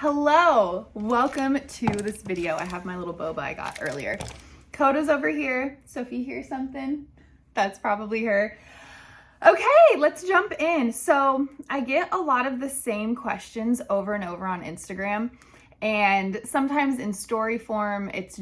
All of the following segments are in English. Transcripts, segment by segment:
Hello, welcome to this video. I have my little boba I got earlier. Coda's over here, so if you hear something, that's probably her. Okay, let's jump in. So I get a lot of the same questions over and over on Instagram, and sometimes in story form, it's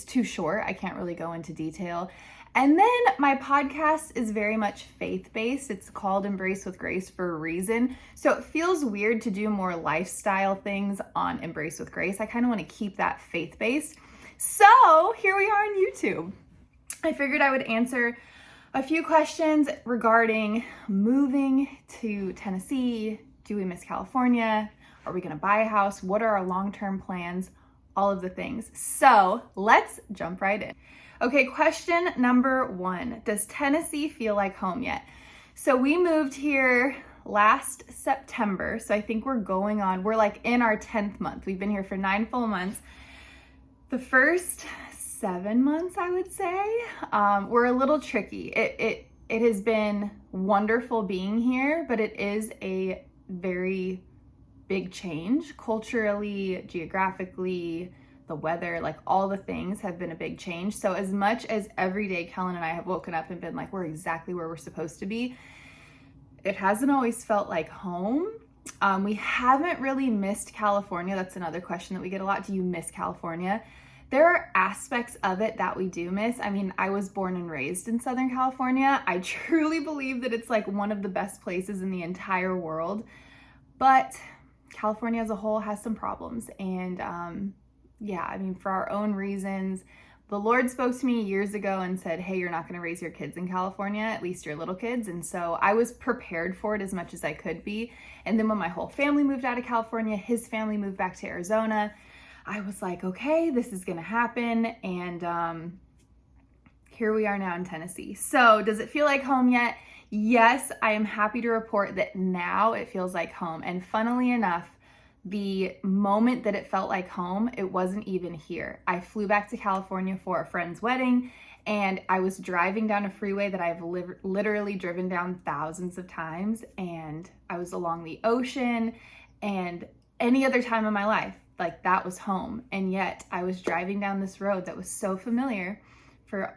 too short. I can't really go into detail. And then my podcast is very much faith-based. It's called Embrace with Grace for a reason. So it feels weird to do more lifestyle things on Embrace with Grace. I kind of want to keep that faith-based. So here we are on YouTube. I figured I would answer a few questions regarding moving to Tennessee. Do we miss California? Are we going to buy a house? What are our long-term plans? All of the things. So let's jump right in. Okay, question number 1. Does Tennessee feel like home yet? So we moved here last September. So I think we're like in our 10th month. We've been here for 9 full months. The first 7 months, I would say, were a little tricky. It has been wonderful being here, but it is a very big change culturally, geographically, the weather, like all the things have been a big change. So as much as every day Kellen and I have woken up and been like, we're exactly where we're supposed to be, it hasn't always felt like home. We haven't really missed California. That's another question that we get a lot. Do you miss California? There are aspects of it that we do miss. I mean, I was born and raised in Southern California. I truly believe that it's like one of the best places in the entire world, but California as a whole has some problems. And yeah, I mean, for our own reasons, the Lord spoke to me years ago and said, hey, you're not going to raise your kids in California, at least your little kids. And so I was prepared for it as much as I could be. And then when my whole family moved out of California, his family moved back to Arizona, I was like, okay, this is going to happen. And here we are now in Tennessee. So does it feel like home yet? Yes, I am happy to report that now it feels like home. And funnily enough, the moment that it felt like home, it wasn't even here. I flew back to California for a friend's wedding, and I was driving down a freeway that I've literally driven down thousands of times, and I was along the ocean, and any other time in my life, like that was home. And yet I was driving down this road that was so familiar for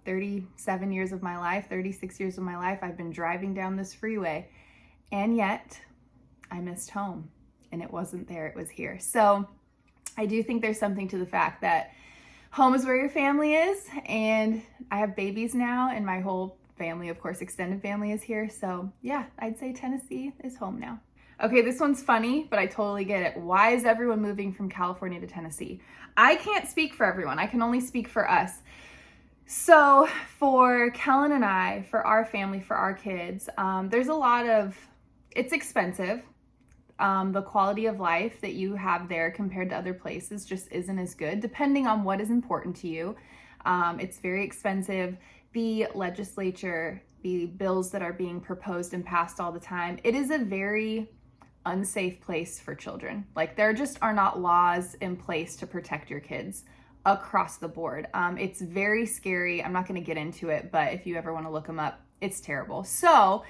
37 years of my life, 36 years of my life. I've been driving down this freeway, and yet I missed home. And it wasn't there, it was here. So I do think there's something to the fact that home is where your family is, and I have babies now, and my whole family, of course, extended family is here. So yeah, I'd say Tennessee is home now. Okay, this one's funny, but I totally get it. Why is everyone moving from California to Tennessee? I can't speak for everyone. I can only speak for us. So for Kellen and I, for our family, for our kids, there's a lot of, it's expensive. The quality of life that you have there compared to other places just isn't as good, depending on what is important to you. It's very expensive. The legislature, the bills that are being proposed and passed all the time, it is a very unsafe place for children. Like, there just are not laws in place to protect your kids across the board. It's very scary. I'm not going to get into it, but if you ever want to look them up, it's terrible. So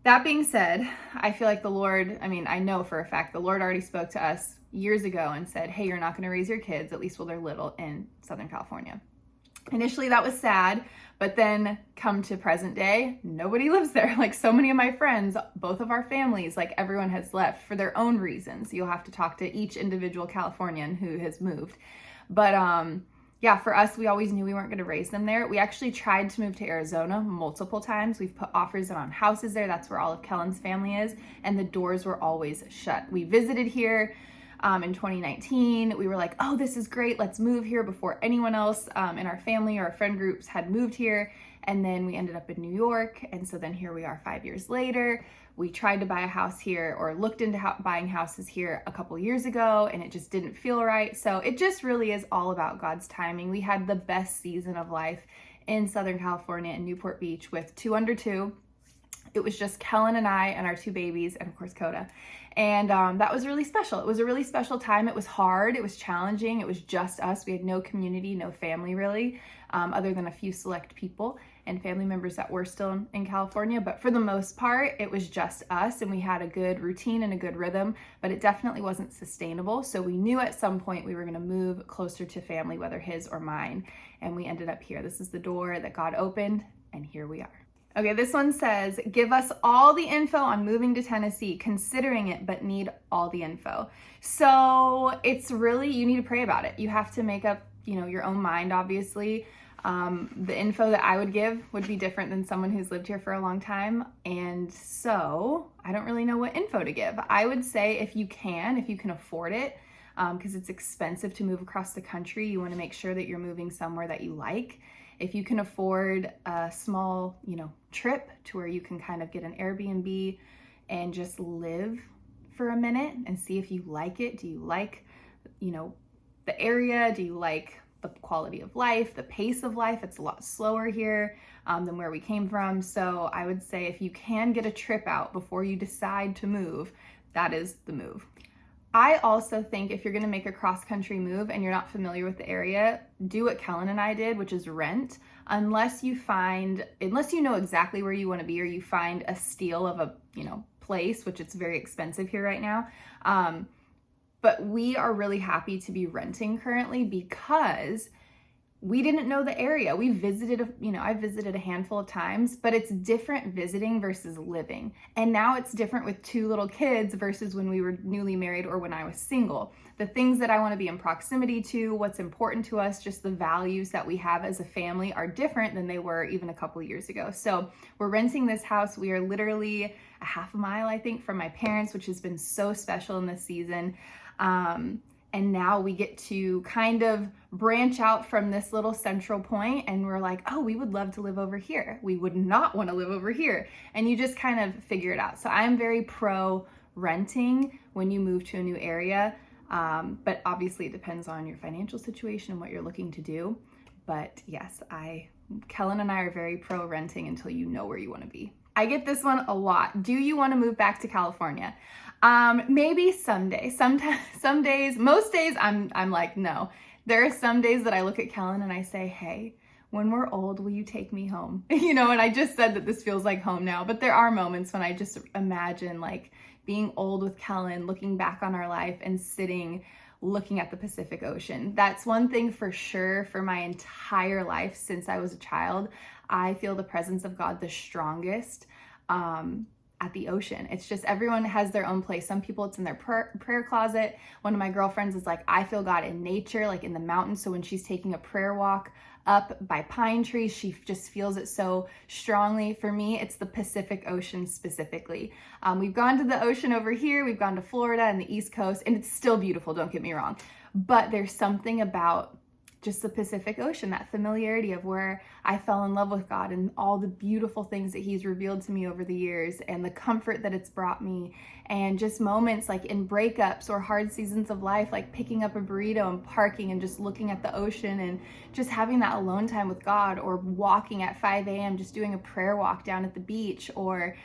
that being said, I feel like the Lord, I know for a fact, the Lord already spoke to us years ago and said, hey, you're not going to raise your kids, at least while they're little, in Southern California. Initially, that was sad, but then come to present day, nobody lives there. Like, so many of my friends, both of our families, like everyone has left for their own reasons. You'll have to talk to each individual Californian who has moved. But yeah, for us, we always knew we weren't going to raise them there. We actually tried to move to Arizona multiple times. We've put offers in on houses there. That's where all of Kellen's family is. And the doors were always shut. We visited here in 2019. We were like, oh, this is great. Let's move here before anyone else in our family or our friend groups had moved here. And then we ended up in New York. And so then here we are 5 years later. We tried to buy a house here, or looked into buying houses here a couple years ago, and it just didn't feel right. So it just really is all about God's timing. We had the best season of life in Southern California in Newport Beach with 2 under 2. It was just Kellen and I and our 2 babies, and of course Coda. And that was really special. It was a really special time. It was hard. It was challenging. It was just us. We had no community, no family really, other than a few select people. and family members that were still in California, but for the most part, it was just us, and we had a good routine and a good rhythm, but it definitely wasn't sustainable. So we knew at some point we were gonna move closer to family, whether his or mine, and we ended up here. This is the door that God opened, and here we are. Okay, this one says, give us all the info on moving to Tennessee, considering it, but need all the info. So it's really, you need to pray about it. You have to make up, your own mind, obviously. The info that I would give would be different than someone who's lived here for a long time. And so I don't really know what info to give. I would say if you can afford it, because it's expensive to move across the country, you want to make sure that you're moving somewhere that you like. If you can afford a small, trip to where you can kind of get an Airbnb and just live for a minute and see if you like it. Do you like, the area? Do you like the quality of life, the pace of life? It's a lot slower here than where we came from. So I would say if you can get a trip out before you decide to move, that is the move. I also think if you're gonna make a cross-country move and you're not familiar with the area, do what Kellen and I did, which is rent, unless you know exactly where you wanna be, or you find a steal of a, place, which it's very expensive here right now. But we are really happy to be renting currently because we didn't know the area. We visited, I visited a handful of times, but it's different visiting versus living. And now it's different with 2 little kids versus when we were newly married or when I was single. The things that I want to be in proximity to, what's important to us, just the values that we have as a family are different than they were even a couple years ago. So we're renting this house. We are literally a half a mile, I think, from my parents, which has been so special in this season. And now we get to kind of branch out from this little central point, and we're like, oh, we would love to live over here. We would not want to live over here. And you just kind of figure it out. So I'm very pro renting when you move to a new area. But obviously it depends on your financial situation and what you're looking to do. But yes, Kellen and I are very pro renting until you know where you want to be. I get this one a lot. Do you want to move back to California? Maybe someday. Some days, most days I'm like, no. There are some days that I look at Kellen and I say, hey, when we're old, will you take me home? And I just said that this feels like home now, but there are moments when I just imagine like being old with Kellen, looking back on our life and looking at the Pacific Ocean. That's one thing for sure. For my entire life since I was a child, I feel the presence of God the strongest at the ocean. It's just everyone has their own place. Some people, it's in their prayer closet. One of my girlfriends is like, I feel God in nature, like in the mountains. So when she's taking a prayer walk up by pine trees, she just feels it so strongly. For me, it's the Pacific Ocean specifically. We've gone to the ocean over here. We've gone to Florida and the East Coast, and it's still beautiful, don't get me wrong. But there's something about just the Pacific Ocean, that familiarity of where I fell in love with God and all the beautiful things that He's revealed to me over the years, and the comfort that it's brought me, and just moments like in breakups or hard seasons of life, like picking up a burrito and parking and just looking at the ocean and just having that alone time with God, or walking at 5 a.m., just doing a prayer walk down at the beach, or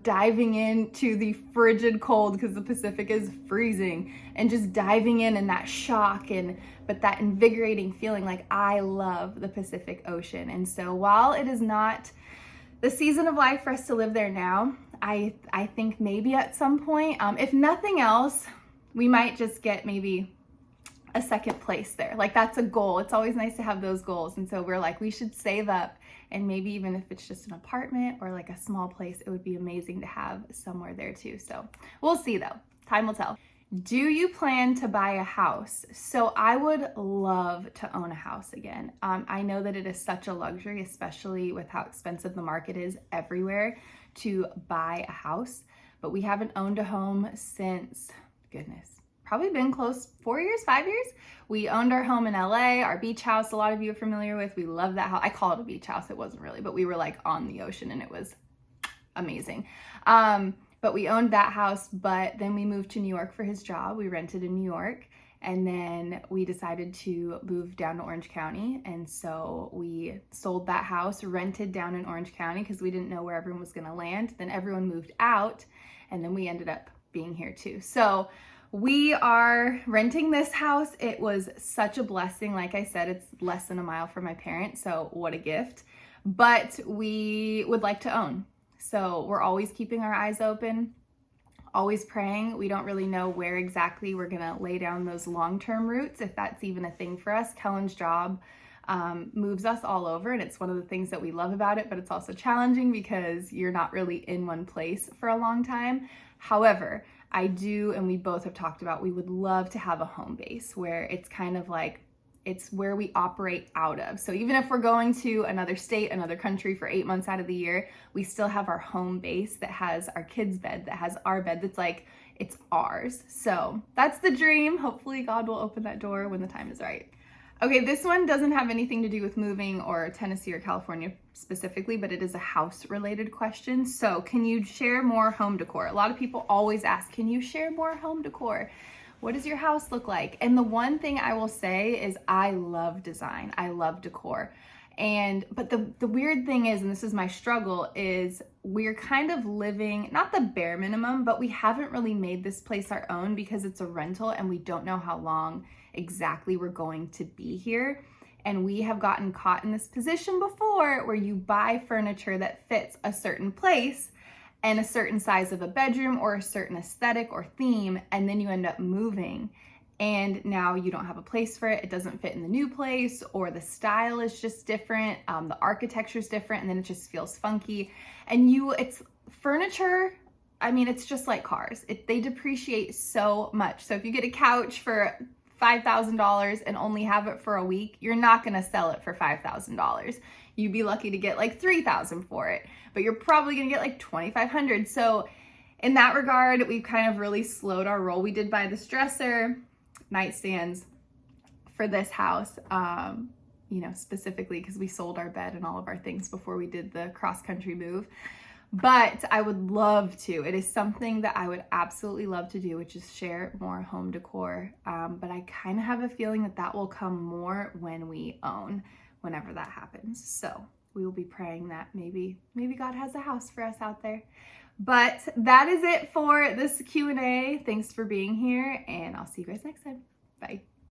diving into the frigid cold because the Pacific is freezing, and just diving in that shock but that invigorating feeling. Like, I love the Pacific Ocean. And so while it is not the season of life for us to live there now, I think maybe at some point, if nothing else, we might just get maybe a second place there. Like, that's a goal. It's always nice to have those goals. And so we're like, we should save up, and maybe even if it's just an apartment or like a small place, it would be amazing to have somewhere there too. So we'll see though. Time will tell. Do you plan to buy a house? So I would love to own a house again. I know that it is such a luxury, especially with how expensive the market is everywhere, to buy a house. But we haven't owned a home since, goodness, probably been close 4 years, 5 years. We owned our home in LA, our beach house, a lot of you are familiar with. We love that house. I call it a beach house. It wasn't really, but we were like on the ocean and it was amazing. But we owned that house, but then we moved to New York for his job. We rented in New York, and then we decided to move down to Orange County. And so we sold that house, rented down in Orange County because we didn't know where everyone was gonna land. Then everyone moved out, and then we ended up being here too. So we are renting this house. It was such a blessing. Like I said, it's less than a mile from my parents, so what a gift. but we would like to own. So we're always keeping our eyes open, always praying. We don't really know where exactly we're gonna lay down those long-term roots, if that's even a thing for us. Kellen's job moves us all over, and it's one of the things that we love about it, but it's also challenging because you're not really in one place for a long time. However, I do, and we both have talked about, we would love to have a home base where it's kind of like, it's where we operate out of. So even if we're going to another state, another country for 8 months out of the year, we still have our home base that has our kids' bed, that has our bed, that's like, it's ours. So that's the dream. Hopefully God will open that door when the time is right. Okay, this one doesn't have anything to do with moving or Tennessee or California specifically, but it is a house related question. So can you share more home decor? A lot of people always ask, can you share more home decor? What does your house look like? And the one thing I will say is I love design. I love decor. But the weird thing is, and this is my struggle, is we're kind of living, not the bare minimum, but we haven't really made this place our own because it's a rental and we don't know how long exactly we're going to be here. And we have gotten caught in this position before where you buy furniture that fits a certain place and a certain size of a bedroom or a certain aesthetic or theme, and then you end up moving and now you don't have a place for it. It doesn't fit in the new place, or the style is just different, the architecture is different, and then it just feels funky. And it's furniture, I mean, it's just like cars. They depreciate so much. So if you get a couch for $5,000 and only have it for a week, you're not gonna sell it for $5,000. You'd be lucky to get like $3,000 for it, but you're probably gonna get like $2,500. So in that regard, we've kind of really slowed our roll. We did buy this dresser, nightstands for this house, specifically because we sold our bed and all of our things before we did the cross-country move. But I would love to. It is something that I would absolutely love to do, which is share more home decor. But I kind of have a feeling that will come more when we own, whenever that happens. So we will be praying that maybe God has a house for us out there. But that is it for this Q&A. Thanks for being here, and I'll see you guys next time. Bye.